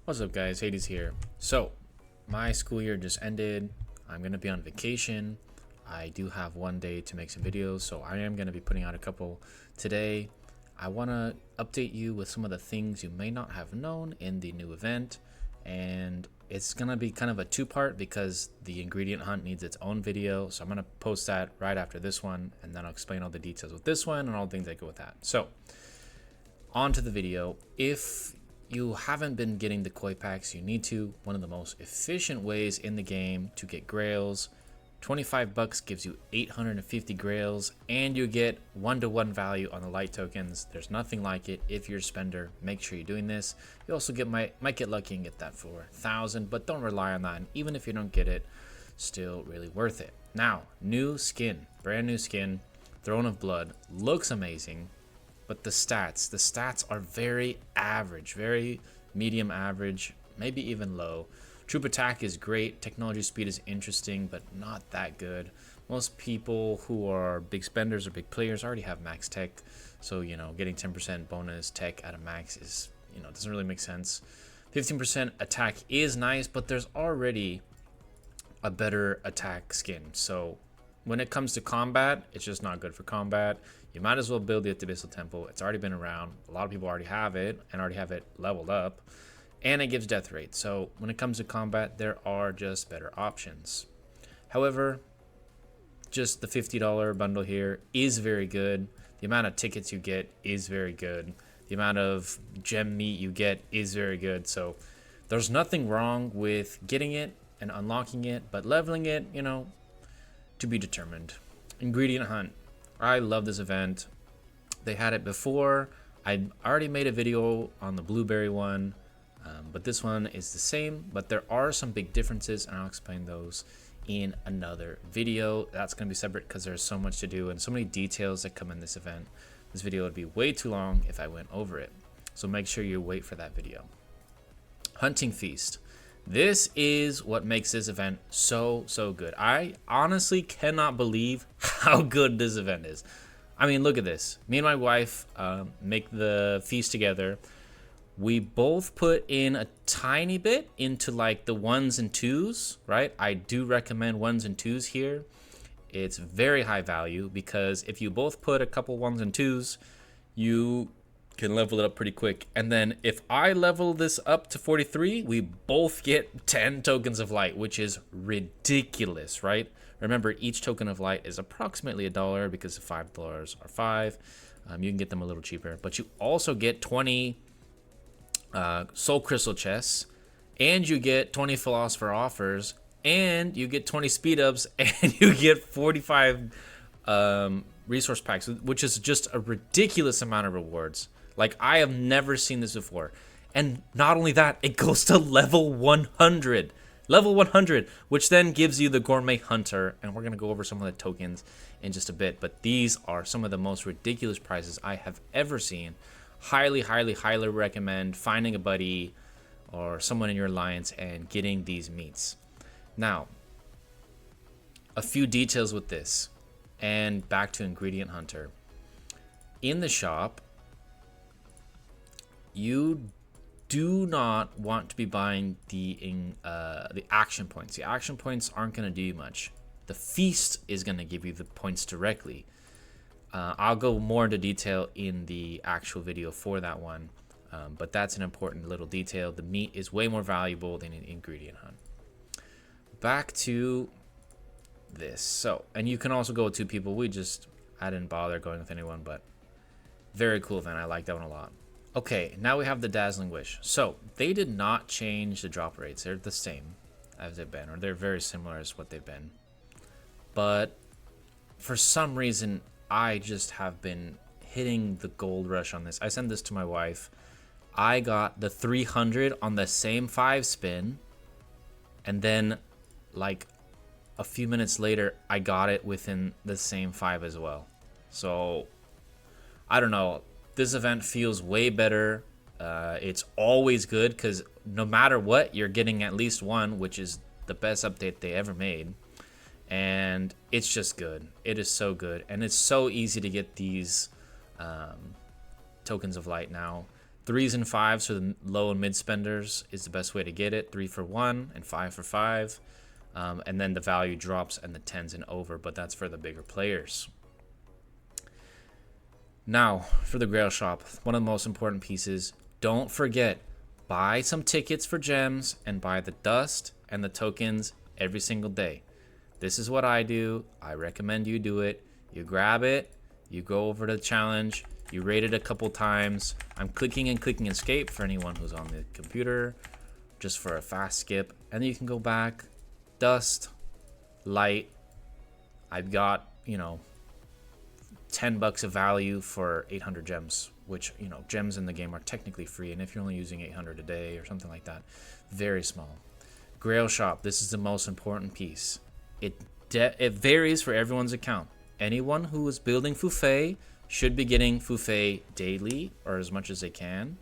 What's up, guys? Hades here. So, my school year just ended. I'm going to be on vacation. I do have one day to make some videos, so I am going to be putting out a couple today. I want to update you with some of the things you may not have known in the new event, and it's going to be kind of a two-part because the ingredient hunt needs its own video, so I'm going to post that right after this one, and then I'll explain all the details with this one and all the things that go with that. So, on to the video. If you haven't been getting the koi packs, you need to. One of the most efficient ways in the game to get grails. 25 bucks gives you 850 grails, and you get 1-to-1 value on the light tokens. There's nothing like it. If you're a spender, make sure you're doing this. You also might get lucky and get that for 1,000, but don't rely on that. And even if you don't get it, still really worth it. Now, new skin, brand new skin, Throne of Blood, looks amazing. But the stats are very average, very medium average, maybe even low. Troop attack is great. Technology speed is interesting, but not that good. Most people who are big spenders or big players already have max tech. So, getting 10% bonus tech at a max is, doesn't really make sense. 15% attack is nice, but there's already a better attack skin. So when it comes to combat, it's just not good for combat. You might as well build the Abyssal Temple. It's already been around. A lot of people already have it and already have it leveled up. And it gives death rate. So when it comes to combat, there are just better options. However, just the $50 bundle here is very good. The amount of tickets you get is very good. The amount of gem meat you get is very good. So there's nothing wrong with getting it and unlocking it, but leveling it, to be determined. Ingredient hunt. I love this event. They had it before. I already made a video on the blueberry one, but this one is the same, but there are some big differences, and I'll explain those in another video. That's going to be separate because there's so much to do and so many details that come in this event. This video would be way too long if I went over it, so make sure you wait for that video. Hunting Feast. This is what makes this event so good. I honestly cannot believe how good this event is. I mean, look at this. Me and my wife make the feast together. We both put in a tiny bit into like the 1s and 2s, right? I do recommend 1s and 2s here. It's very high value because if you both put a couple 1s and 2s, you can level it up pretty quick. And then if I level this up to 43, we both get 10 tokens of light, which is ridiculous, right? Remember, each token of light is approximately $1 because the $5 are 5. You can get them a little cheaper, but you also get 20 soul crystal chests, and you get 20 philosopher offers, and you get 20 speed ups, and you get 45 resource packs, which is just a ridiculous amount of rewards. Like, I have never seen this before. And not only that, it goes to level 100. Level 100, which then gives you the Gourmet Hunter. And we're going to go over some of the tokens in just a bit. But these are some of the most ridiculous prices I have ever seen. Highly recommend finding a buddy or someone in your alliance and getting these meats. Now, a few details with this. And back to Ingredient Hunter. In the shop, you do not want to be buying the action points. The action points aren't going to do you much. The feast is going to give you the points directly. I'll go more into detail in the actual video for that one, but that's an important little detail. The meat is way more valuable than an ingredient hunt. Back to this. So, and you can also go with 2 people. I didn't bother going with anyone, but very cool event. I like that one a lot. Okay, now we have the Dazzling Wish. So, they did not change the drop rates. They're the same as they've been, or they're very similar as what they've been. But for some reason, I just have been hitting the gold rush on this. I sent this to my wife. I got the 300 on the same 5 spin, and then like a few minutes later, I got it within the same 5 as well. So, I don't know. This event feels way better. It's always good because no matter what, you're getting at least one, which is the best update they ever made. And it's just good. It is so good. And it's so easy to get these tokens of light now. 3s and 5s for the low and mid spenders is the best way to get it. 3 for 1 and 5 for 5. And then the value drops and the 10s and over, but that's for the bigger players. Now, for the Grail Shop, one of the most important pieces, don't forget, buy some tickets for gems and buy the dust and the tokens every single day. This is what I do. I recommend you do it. You grab it, you go over to the challenge, you rate it a couple times. I'm clicking and clicking escape for anyone who's on the computer, just for a fast skip. And then you can go back, dust, light. I've got, 10 bucks of value for 800 gems, which, gems in the game are technically free. And if you're only using 800 a day or something like that, very small. Grail Shop, this is the most important piece. It varies for everyone's account. Anyone who is building Fufei should be getting Fufei daily or as much as they can.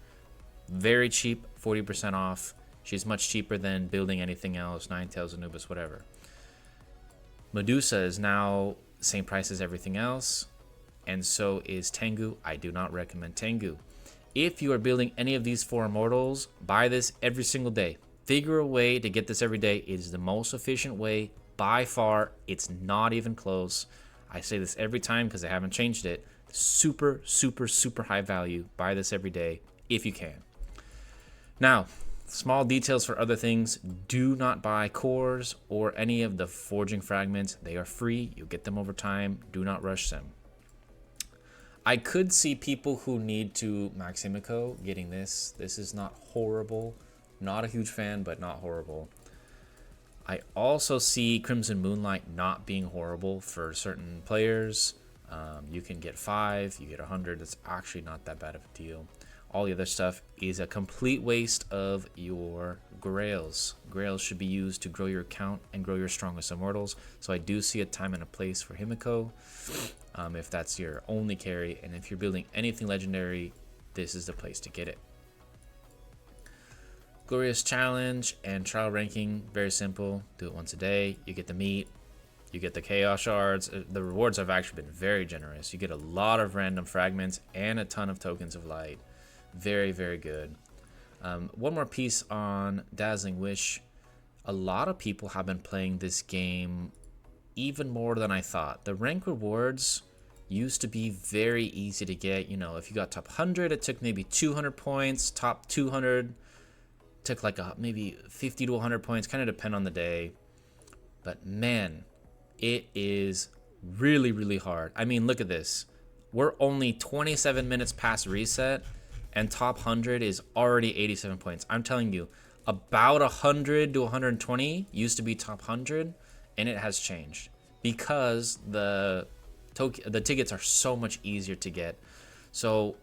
Very cheap, 40% off. She's much cheaper than building anything else, Ninetales, Anubis, whatever. Medusa is now the same price as everything else, and so is Tengu. I do not recommend Tengu. If you are building any of these 4 immortals, buy this every single day. Figure a way to get this every day. It is the most efficient way by far. It's not even close. I say this every time because I haven't changed it. Super, super, super high value. Buy this every day if you can. Now, small details for other things. Do not buy cores or any of the forging fragments. They are free. You get them over time. Do not rush them. I could see people who need to max Himiko getting this. This is not horrible. Not a huge fan, but not horrible. I also see Crimson Moonlight not being horrible for certain players. You can get 5, you get 100. That's actually not that bad of a deal. All the other stuff is a complete waste of your grails. Grails should be used to grow your account and grow your strongest immortals. So I do see a time and a place for Himiko, if that's your only carry. And if you're building anything legendary, this is the place to get it. Glorious Challenge and Trial Ranking, very simple. Do it once a day. You get the meat. You get the Chaos Shards. The rewards have actually been very generous. You get a lot of random fragments and a ton of tokens of light. Very, very good. One more piece on Dazzling Wish. A lot of people have been playing this game even more than I thought. The rank rewards used to be very easy to get. If you got top 100, it took maybe 200 points. Top 200 took like maybe 50 to 100 points, kind of depend on the day. But man, it is really, really hard. I mean, look at this. We're only 27 minutes past reset, and top 100 is already 87 points. I'm telling you, about 100 to 120 used to be top 100, and it has changed because the tickets are so much easier to get. So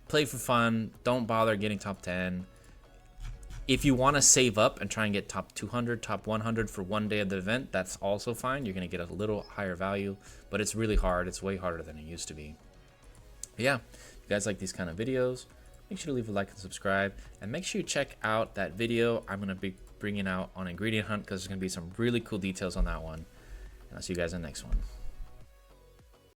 play for fun. Don't bother getting top 10. If you want to save up and try and get top 200, top 100 for one day of the event, that's also fine. You're going to get a little higher value, but it's really hard. It's way harder than it used to be. But yeah, if you guys like these kind of videos, make sure to leave a like and subscribe, and make sure you check out that video I'm going to be bringing out on Ingredient Hunt, because there's going to be some really cool details on that one. And I'll see you guys in the next one.